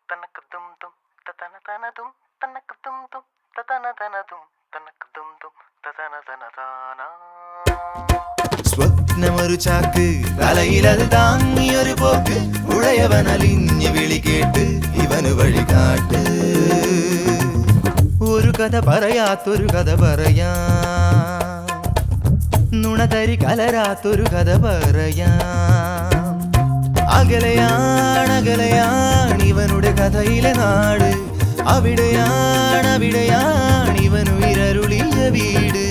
തനക്ക് തും തും തതന തന തും തനക്ക് തും തും തതന തന തും തനക്ക് തും തും തതന തന താന. സ്വപ്നമൊരു ചാക്ക് തലയിലത് താങ്ങിയൊരു പോക്ക് ഉടയവനലിഞ്ഞ് വിളി കേട്ട് ഇവന് വഴികാട്ട്. ഒരു കഥ പറയാത്തൊരു കഥ പറയാ, നുണതരി കലരാത്തൊരു കഥ പറയാ. അകലെയാണ് ഇവനുടെ കഥയിലെ നാട്, അവിടെയാണ് ഇവനുയരരുളിയ വീട്.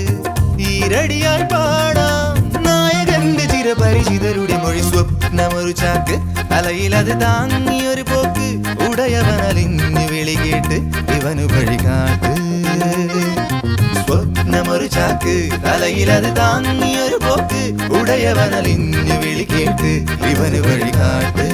ഈരടിയായി പാടാം നായകന്റെ ചിരപരിചിതരുടെ മൊഴി. സ്വപ്നമൊരു ചാക്ക് തലയിലത് താങ്ങിയൊരു പോക്ക് ഉടയവനലിഞ്ഞ് വിളി കേട്ട് ഇവനു വഴികാട്ട്. സ്വപ്നമൊരു ചാക്ക് തലയിലത് താങ്ങിയൊരു പോക്ക് ഉടയവനലിഞ്ഞ് വിളി കേട്ട് ഇവന് വഴികാട്ട്.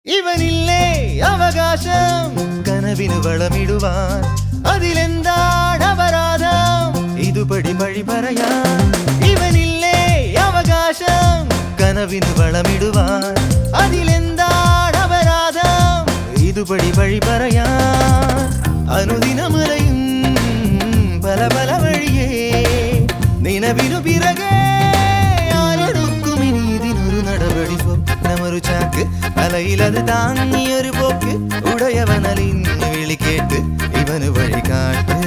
ഇവനില്ലേ അവകാശം കനവിന് വളമിടുവാൻ, അതിലെന്താണ് അപരാധം ഇതുപടി വഴി പറയാൻ. ഇവനില്ലേ അവകാശം കനവിന് വളമിടുവാൻ, അതിലെന്താണ് അപരാധം ഇതുപടി വഴി പറയാൻ. അനുദിനമലയും പല പല വഴിയേ നിലവിനു പിറകെ ആരെടുക്കും ഇനി ഇതിനൊരു നടപടി. സ്വപ്നമൊരു ചാക്ക് തലയിലത് താങ്ങിയൊരു പോക്ക് ഉടയവനലിഞ്ഞ് വിളി കേട്ട് ഇവന് വഴികാട്ട്.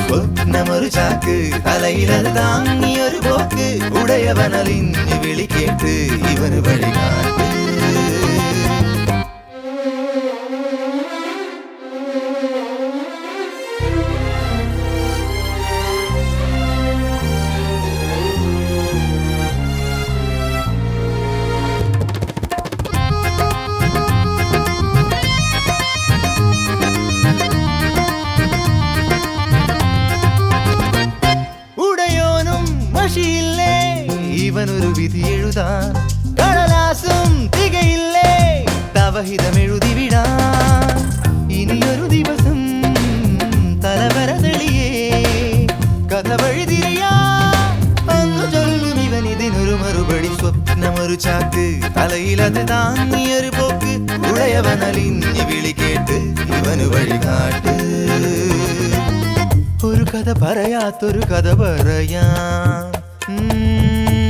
സ്വപ്നമൊരു ചാക്ക് തലയിലത് താങ്ങിയൊരു പോക്ക് ഉടയവനലിഞ്ഞ് വിളി കേട്ട് ഇവന് വഴികാട്ട്. ഇവനൊരു വിധി എഴുതാൻ കടലാസും തികയില്ലേ തവഹിതമെഴുതി വിടാൻ. ഇനിയൊരു ദിവസം തലവര തെളിയേ കഥ വഴിതിരിയാ അന്നു ചൊല്ലും ഇവൻ ഇതിനൊരു മറുപടി. സ്വപ്നമൊരു ചാക്ക് തലയിലത് താങ്ങിയൊരു പോക്ക് ഉടയവനലിഞ്ഞ് വിളി കേട്ട് ഇവന് വഴികാട്ട്. ഒരു കഥ പറയാത്തൊരു കഥ പറയാ,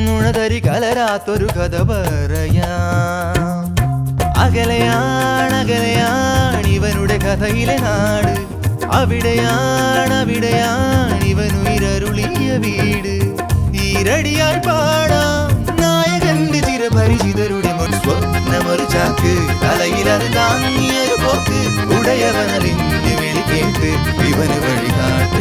നുണതരി കലരാത്തൊരു കഥ പറയാ. അകലെയാണ് ഇവനുടെ കഥയിലെ നാട്, അവിടെയാണ് ഇവനുയരരുളിയ വീട്. ഈരടിയായി പാടാം നായകന്റെ ചിരപരിചിതരുടെ മൊഴി. സ്വപ്നമൊരു ചാക്ക് തലയിലത് താങ്ങിയൊരു പോക്ക് ഉടയവനലിഞ്ഞ് വിളി കേട്ട് ഇവന് വഴികാട്ട്.